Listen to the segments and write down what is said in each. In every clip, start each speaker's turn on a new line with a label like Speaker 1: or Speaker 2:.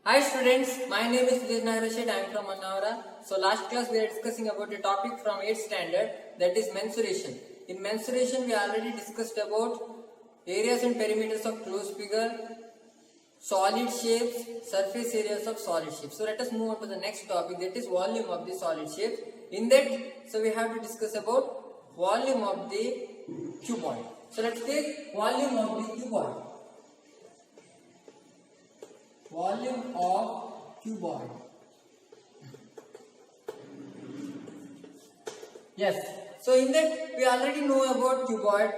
Speaker 1: Hi students, my name is Liz Nagarashit. I am from Manavara. So last class we are discussing about a topic from 8th standard, that is mensuration. In mensuration we already discussed about areas and perimeters of closed figure, solid shapes, surface areas of solid shapes. So let us move on to the next topic, that is volume of the solid shapes. In that, so we have to discuss about volume of the cuboid. So let's take volume of the cuboid. Volume of cuboid. Yes. So in that we already know about cuboid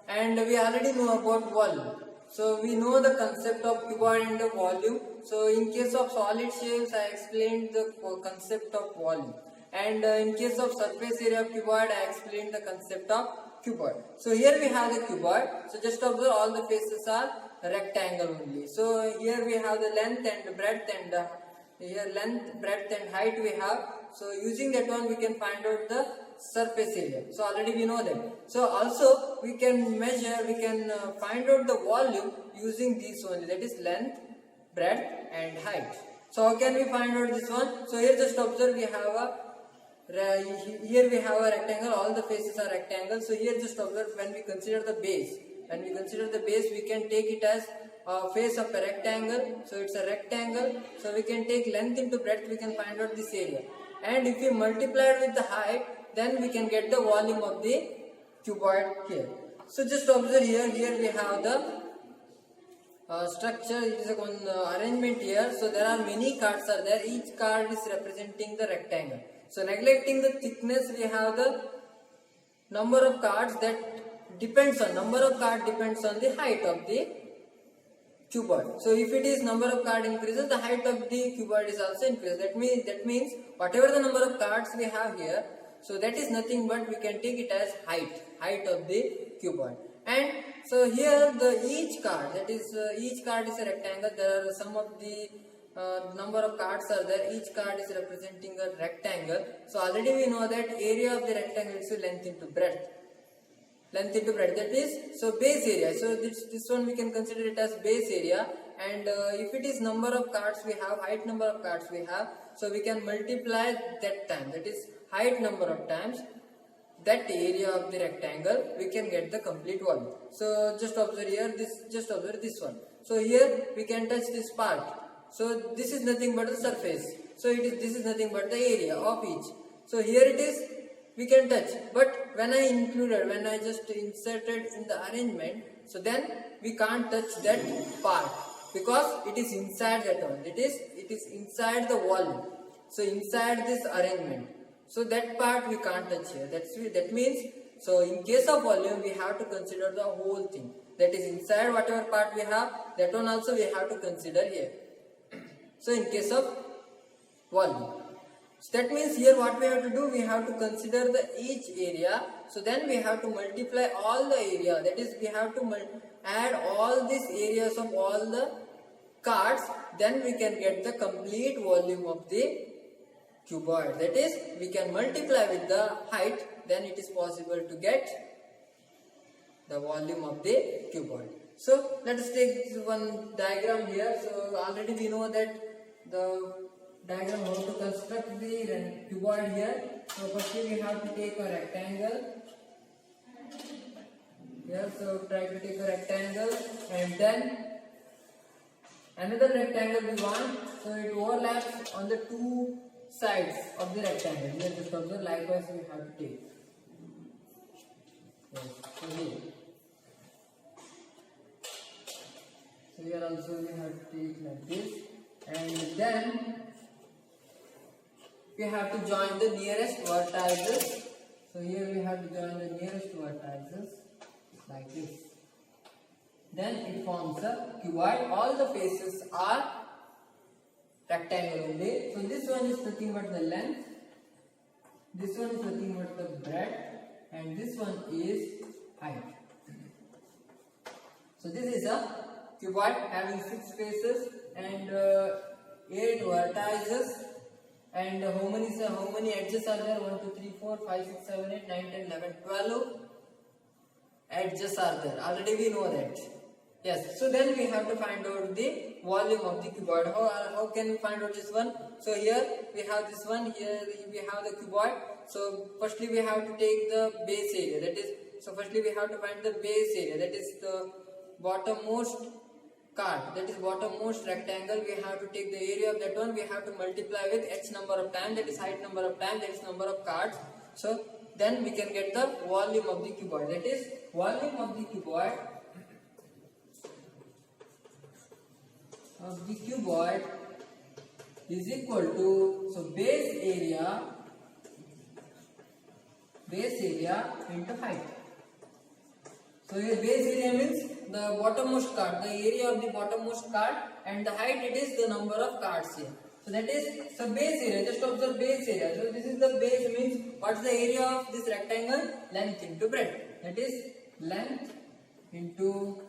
Speaker 1: and we already know about volume. So we know the concept of cuboid and the volume. So in case of solid shapes I explained the concept of volume, and in case of surface area of cuboid I explained the concept of cuboid. So here we have the cuboid. So just observe, all the faces are rectangle only. So here we have the length and breadth, and here length, breadth and height we have. So using that one we can find out the surface area. So already we know that. So also we can measure, we can find out the volume using these only, that is length, breadth and height. So how can we find out this one? So here just observe, we have a here we have a rectangle, all the faces are rectangle. So here just observe, when we consider the base, we can take it as a face of a rectangle. So it's a rectangle. So we can take length into breadth, we can find out this area. And if we multiply it with the height, then we can get the volume of the cuboid here. So just observe here, we have the structure, it is one arrangement here. So there are many cards are there, each card is representing the rectangle. So neglecting the thickness, we have the number of cards, that depends on the height of the cuboid. So if it is number of card increases, the height of the cuboid is also increased. That means whatever the number of cards we have here, so that is nothing but we can take it as height of the cuboid. And so here each card is a rectangle. There are some of the number of cards are there. Each card is representing a rectangle. So already we know that area of the rectangle is length into breadth. That is, so base area. So this one we can consider it as base area. And if it is number of cards we have, height number of cards we have, so we can multiply that time, that is height number of times that area of the rectangle, we can get the complete volume. So just observe here, this one. So here we can touch this part. So this is nothing but the surface. So this is nothing but the area of each. So here it is, we can touch. But when I just inserted in the arrangement, so then we can't touch that part because it is inside that one. It is inside the volume. So inside this arrangement. So that part we can't touch here. That means, so in case of volume we have to consider the whole thing. That is inside whatever part we have, that one also we have to consider here. So in case of volume. So that means here what we have to do, we have to consider each area. So then we have to multiply all the area. That is, we have to add all these areas of all the cards. Then we can get the complete volume of the cuboid. That is, we can multiply with the height. Then it is possible to get the volume of the cuboid. So let us take this one diagram here. So already we know that the diagram how to construct the cuboid here. So firstly we have to take a rectangle. Here, so try to take a rectangle, and then another rectangle we want. So it overlaps on the two sides of the rectangle. Here just observe, likewise we have to take. Yes, so here. So here also we have to take like this, and then we have to join the nearest vertices. So here we have to join the nearest vertices like this. Then it forms a cuboid. All the faces are rectangle only. So this one is nothing but the length, this one is nothing but the breadth, and this one is height. So this is a cuboid having 6 faces and 8 vertices. And how many edges are there? 1, 2, 3, 4, 5, 6, 7, 8, 9, 10, 11, 12 edges are there. Already we know that. Yes, so then we have to find out the volume of the cuboid. How can we find out this one? So here we have this one, here we have the cuboid. So firstly we have to take the base area, that is, so firstly we have to find the base area, that is the bottommost card, that is bottommost rectangle. We have to take the area of that one, we have to multiply with h number of times, that is height number of times, that is number of cards. So then we can get the volume of the cuboid, that is volume of the cuboid is equal to, so base area into height. So here base area means the bottommost card, the area of the bottommost card, and the height, it is the number of cards here. So that is, so base area, just observe base area. So this is the base, means what's the area of this rectangle? Length into breadth, that is length into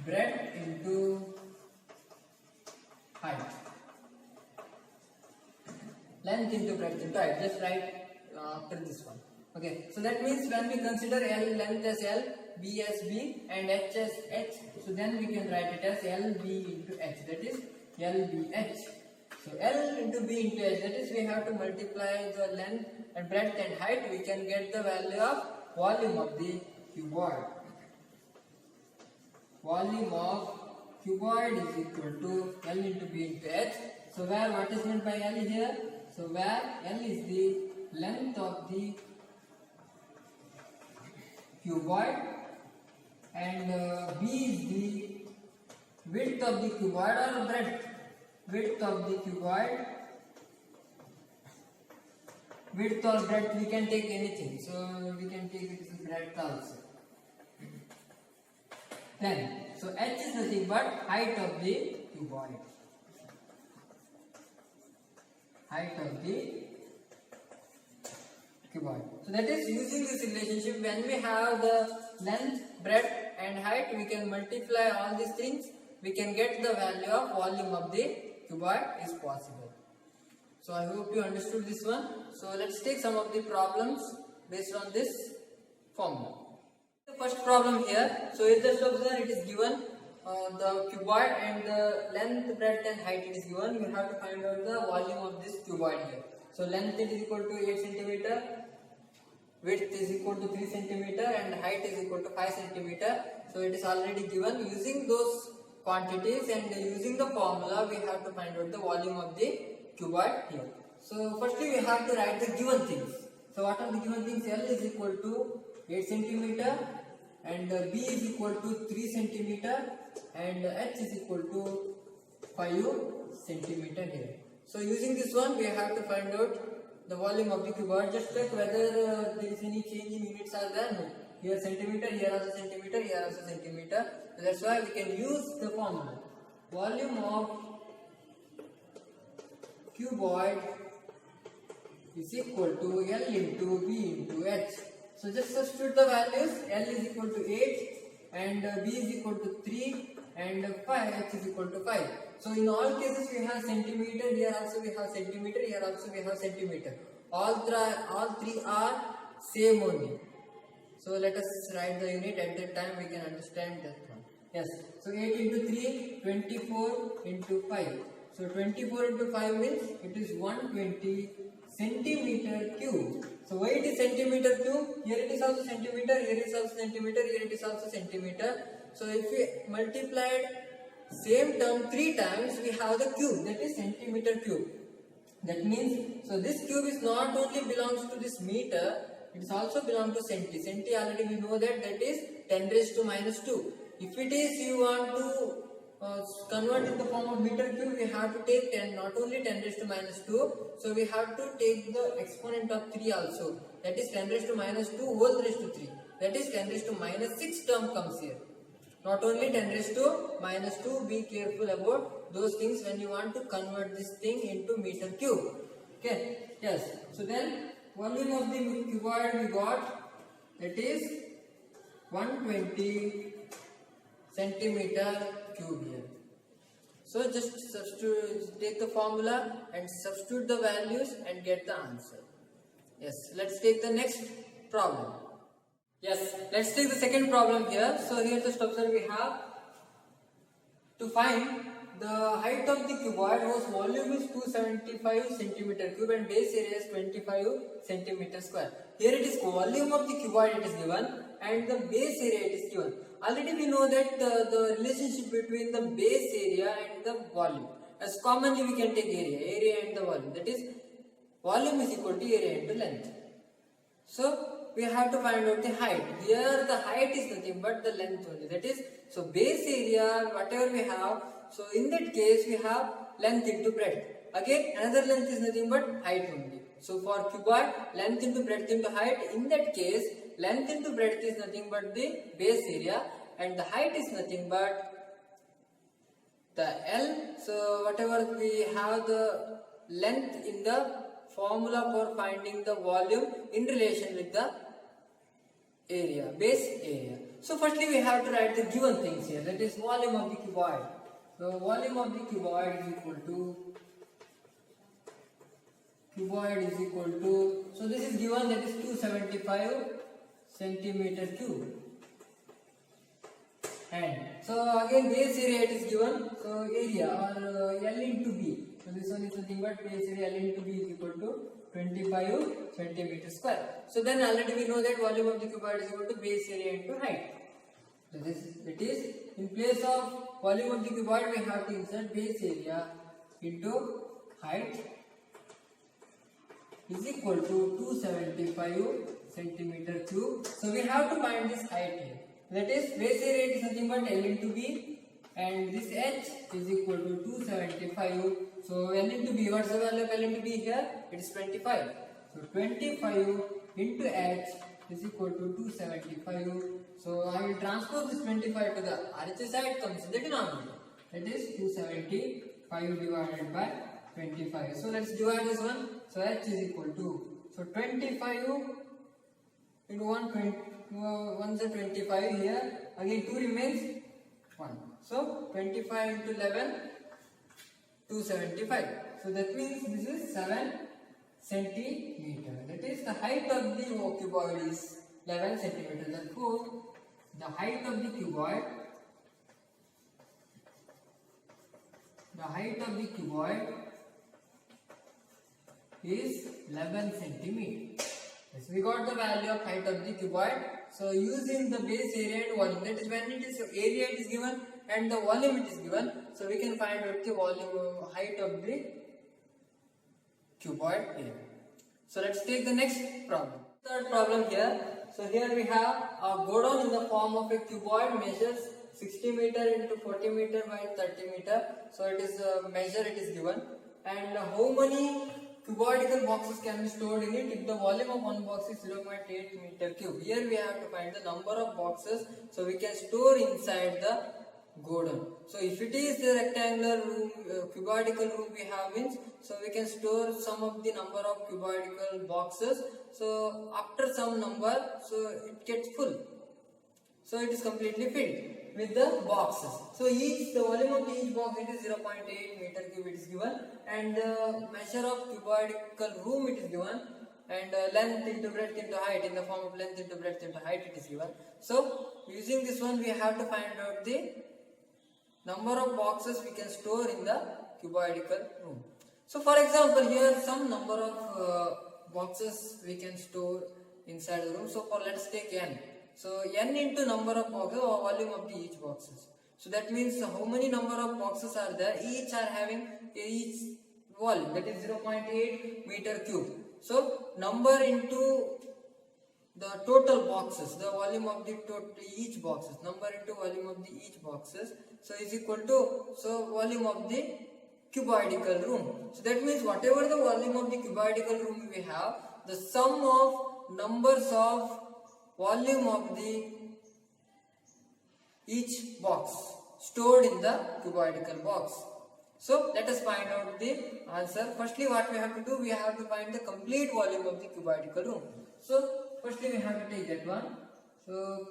Speaker 1: breadth into height. Length into breadth into height, just write after this one. Okay, so that means when we consider L, length as L, B as B, and H as H, so then we can write it as LB into H, that is LBH. So L into B into H, that is we have to multiply the length and breadth and height, we can get the value of volume of the cuboid. Volume of cuboid is equal to L into B into H. So where what is meant by L here? So where L is the length of the cuboid and B is the width of the cuboid or breadth. Width of the cuboid. Width or breadth, we can take anything. So we can take it as breadth also. Then, so H is nothing but height of the cuboid. Height of the cuboid. So that is, using this relationship, when we have the length, breadth and height, we can multiply all these things, we can get the value of volume of the cuboid is possible. So I hope you understood this one. So let's take some of the problems based on this formula. The first problem here, so it just observe, it is given the cuboid and the length, breadth and height it is given. You have to find out the volume of this cuboid here. So length is equal to 8 cm, width is equal to 3 cm and height is equal to 5 cm. So it is already given. Using those quantities and using the formula, we have to find out the volume of the cuboid here. So firstly we have to write the given things. So what are the given things? L is equal to 8 cm and B is equal to 3 cm and H is equal to 5 cm here. So using this one we have to find out the volume of the cuboid. Just check whether there is any change in units are there. No. Here centimeter, here also centimeter, here also centimeter. So that's why we can use the formula. Volume of cuboid is equal to L into B into H. So just substitute the values. L is equal to 8 and B is equal to 3 and 5, H is equal to 5. So in all cases we have centimeter, here also we have centimeter, here also we have centimeter. All three are same only. So let us write the unit, at that time we can understand that one. Yes, so 8 into 3, 24 into 5. So 24 into 5 means it is 120 centimeter cube. So why it is centimeter cube? Here it is also centimeter, here it is also centimeter, here it is also centimeter. So if we multiplied same term 3 times, we have the cube, that is centimeter cube. That means, so this cube is not only belongs to this meter, it is also belongs to centi. Centi already we know that is 10 raised to minus 2. If it is you want to convert in the form of meter cube, we have to take 10, not only 10 raised to minus 2, so we have to take the exponent of 3 also, that is 10 raised to minus 2 whole raised to 3, that is 10 raised to minus 6 term comes here. Not only 10 raised to minus 2, be careful about those things when you want to convert this thing into meter cube. Okay, yes, so then volume of the cuboid we got, that is 120 centimeter cube here. So just take the formula and substitute the values and get the answer. Yes, let's take the next problem. Yes, let's take the second problem here. So here just observe we have to find the height of the cuboid whose volume is 275 centimeter cube and base area is 25 centimeter square. Here it is volume of the cuboid it is given and the base area it is given. Already we know that the relationship between the base area and the volume. As commonly we can take area and the volume. That is volume is equal to area into length. So we have to find out the height. Here the height is nothing but the length only. That is, so base area whatever we have. So in that case we have length into breadth. Again another length is nothing but height only. So for cuboid, length into breadth into height. In that case length into breadth is nothing but the base area and the height is nothing but the L. So whatever we have the length in the formula for finding the volume in relation with the area, base area. So firstly we have to write the given things here. That is volume of the cuboid. So volume of the cuboid is equal to so this is given, that is 275 centimeter cube. And so again base area it is given. So area or L into B. So this one is nothing but base area L into B is equal to 25 centimeter square. So then already we know that volume of the cuboid is equal to base area into height. So this it is in place of volume of the cuboid we have to insert base area into height is equal to 275 centimeter cube. So we have to find this height here. That is base area is nothing but L into B and this H is equal to 275. So L into B, what's the value of L into B here? It is 25. So 25 into H is equal to 275. So I will transpose this 25 to the RHS side, comes in the denominator. That is 275 divided by 25. So let's divide this one. So H is equal to, so 25 into 1 is 25 here. Again 2 remains 1. So 25 into 11, 275. So that means this is 7 centimeter. That is the height of the cuboid is 11 centimeter. Therefore, the height of the cuboid is 11 centimeter. Yes, we got the value of height of the cuboid. So using the base area and volume, that is when it is area it is given and the volume it is given, so we can find out the volume height of the cuboid here. So let's take the next problem. Third problem here. So here we have a godown in the form of a cuboid measures 60 meter into 40 meter by 30 meter. So it is a measure it is given, and how many cuboidal boxes can be stored in it if the volume of one box is 0.8 meter cube. Here we have to find the number of boxes so we can store inside the godown. So if it is the rectangular room, cuboidal room we have means, so we can store some of the number of cuboidal boxes. So after some number, so it gets full. So it is completely filled with the boxes. So the volume of each box it is 0.8 meter cube it is given, and measure of cuboidal room it is given, and length into breadth into height in the form of length into breadth into height it is given. So using this one we have to find out the number of boxes we can store in the cuboidal room. So for example here some number of boxes we can store inside the room. So for let's take n. So n into number of boxes or volume of the each boxes. So that means how many number of boxes are there? Each are having each volume, that is 0.8 meter cube. So number into the total boxes, the volume of the total each boxes, number into volume of the each boxes, so is equal to volume of the cuboidal room. So that means whatever the volume of the cuboidal room we have, the sum of numbers of volume of the each box stored in the cuboidal box. So let us find out the answer. Firstly what we have to do, we have to find the complete volume of the cuboidal room. So firstly we have to take that one. So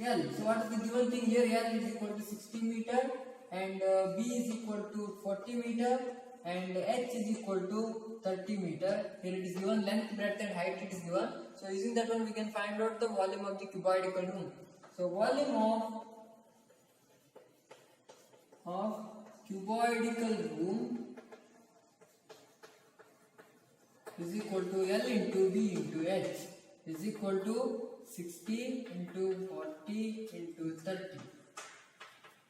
Speaker 1: L, so what is the given thing here? L is equal to 60 meter and B is equal to 40 meter and h is equal to 30 meter. Here it is given length, breadth and height it is given. So using that one we can find out the volume of the cuboidal room. So volume of cuboidal room is equal to L into V into H is equal to 60 into 40 into 30.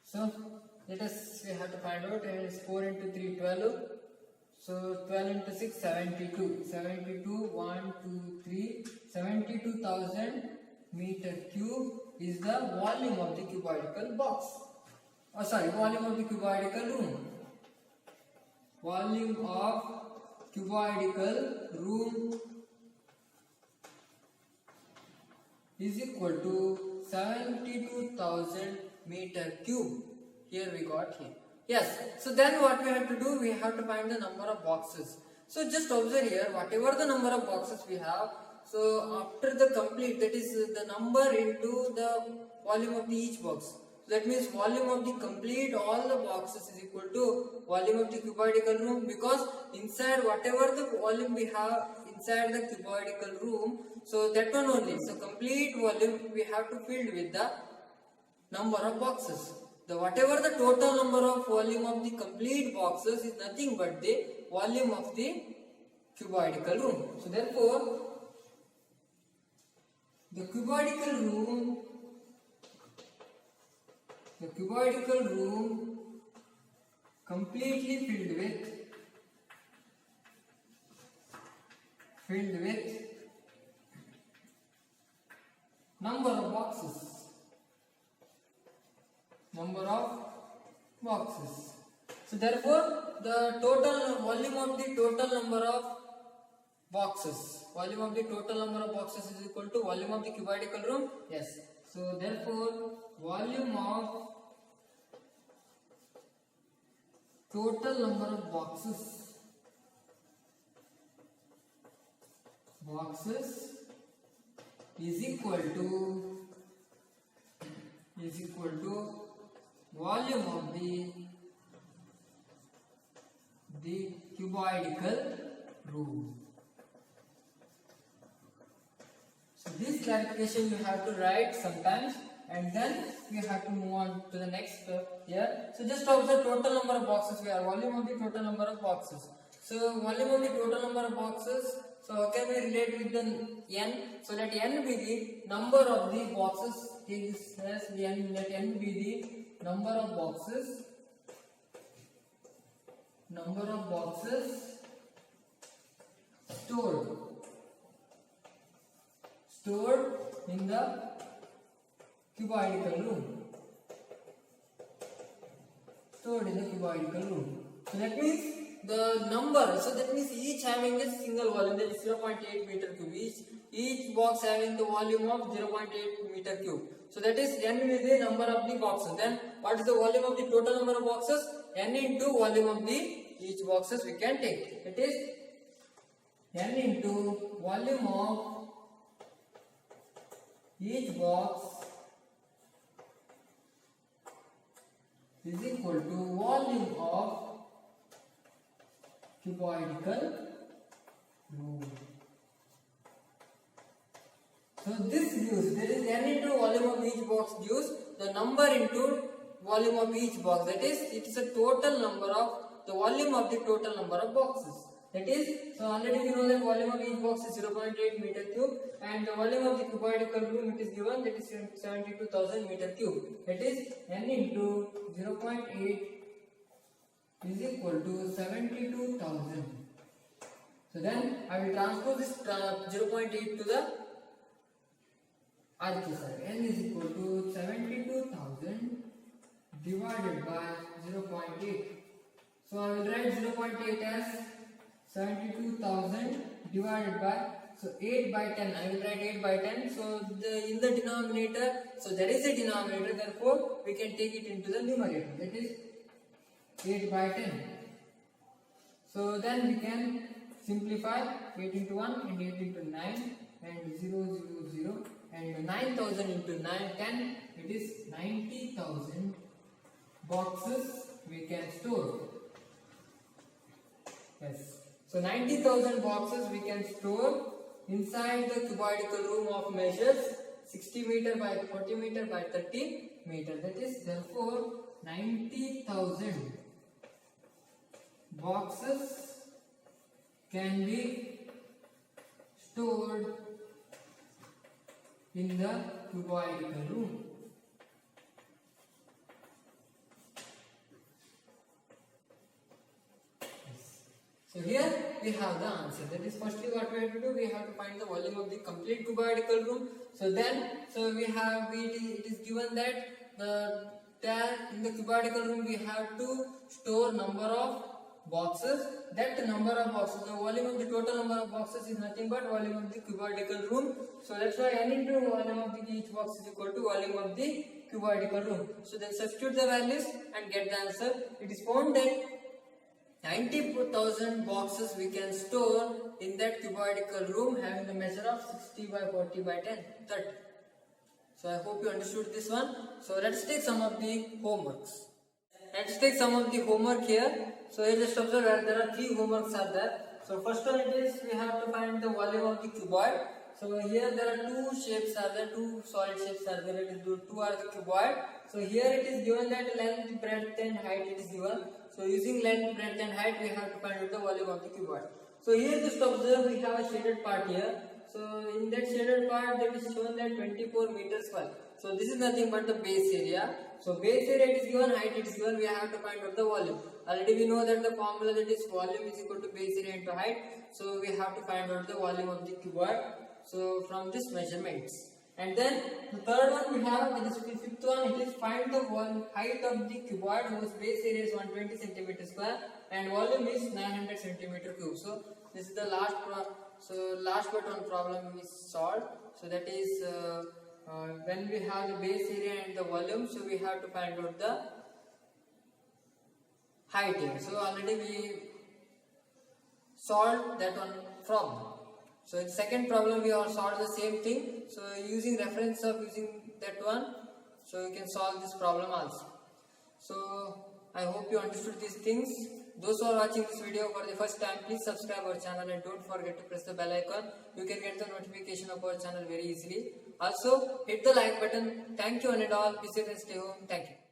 Speaker 1: So let us, we have to find out, and it's 4 into 3 12. So 12 into 6 72. 72 1 2 3 72,000 meter cube is the volume of the cuboidal box. Oh sorry, volume of the cuboidal room. Volume of cuboidal room is equal to 72,000 meter cube. Here we got here. Yes, so then what we have to do, we have to find the number of boxes. So just observe here, whatever the number of boxes we have, so after the complete, that is the number into the volume of the each box. So that means volume of the complete all the boxes is equal to volume of the cuboidal room, because inside whatever the volume we have inside the cuboidal room, so that one only. So complete volume we have to fill with the number of boxes. The whatever the total number of volume of the complete boxes is nothing but the volume of the cuboidal room. So therefore, the cuboidal room completely filled with number of boxes. So therefore, the total volume of the total number of boxes. Volume of the total number of boxes is equal to volume of the cuboidal room. Yes. So therefore, volume of total number of boxes is equal to volume of the cuboidal room. So this clarification you have to write sometimes, and then we have to move on to the next step here. So just observe total number of boxes we have, volume of the total number of boxes. So volume of the total number of boxes, so how can we relate with the n? So let n be the number of the boxes. Take this as the n, let n be the number of boxes stored in the cuboidal room. So that means the number, so that means each having a single volume, that is 0.8 meter cube. Each box having the volume of 0.8 meter cube. So that is n is the number of the boxes. Then what is the volume of the total number of boxes? N into volume of the each boxes we can take. It is n into volume of each box is equal to volume of cuboidal room. So this gives, there is n into volume of each box gives the number into volume of each box. That is, it is a total number of the volume of the total number of boxes. That is, so already we know that volume of each box is 0.8 meter cube, and the volume of the cuboidal room it is given, that is 72,000 meter cube. That is n into 0.8 is equal to 72,000. So then I will transpose this 0.8 to the RHS side. N is equal to 72,000 divided by 0.8. So I will write 0.8 as 72,000 divided by, so 8 by 10. I will write 8 by 10. So in the denominator, so there is a denominator, therefore we can take it into the numerator. That is 8 by 10. So then we can simplify 8 into 1 and 8 into 9 and 0, 0, 0 and 9,000 into 9, 10, it is 90,000 boxes we can store. So 90,000 boxes we can store inside the cuboidal room of measures 60 meter by 40 meter by 30 meter. That is therefore 90,000 boxes can be stored in the cuboidal room. So here we have the answer. That is, firstly what we have to do, we have to find the volume of the complete cuboidal room. So then, it is given that in the cuboidal room we have to store number of boxes. That number of boxes, the volume of the total number of boxes is nothing but volume of the cuboidal room. So that's why n into volume of each box is equal to volume of the cuboidal room. So then substitute the values and get the answer. It is found that 90,000 boxes we can store in that cuboidal room having the measure of 60 by 40 by 10, 30. So I hope you understood this one. So let's take some of the homeworks. Let's take some of the homework here. So here just observe that there are 3 homeworks are there. So first one it is we have to find the volume of the cuboid. So here there are 2 shapes are there, 2 solid shapes are there. It is 2 are the cuboid. So here it is given that length, breadth and height it is given. So using length, breadth and height we have to find out the volume of the cuboid. So here just observe we have a shaded part here. So in that shaded part that is shown that 24 meters square. So this is nothing but the base area. So base area it is given, height it is given, we have to find out the volume. Already we know that the formula that is volume is equal to base area into height. So we have to find out the volume of the cuboid. So from this measurements. And then the third one we have, that is the fifth one, it is find the height of the cuboid whose base area is 120 centimeter square and volume is 900 centimeter cube. So this is the last but one problem is solved. So that is when we have the base area and the volume, so we have to find out the height here. So already we solved that one problem. So in second problem we have solved the same thing. So using reference of using that one, so you can solve this problem also. So I hope you understood these things. Those who are watching this video for the first time, please subscribe our channel and don't forget to press the bell icon. You can get the notification of our channel very easily. Also hit the like button. Thank you one and all. Be safe and stay home. Thank you.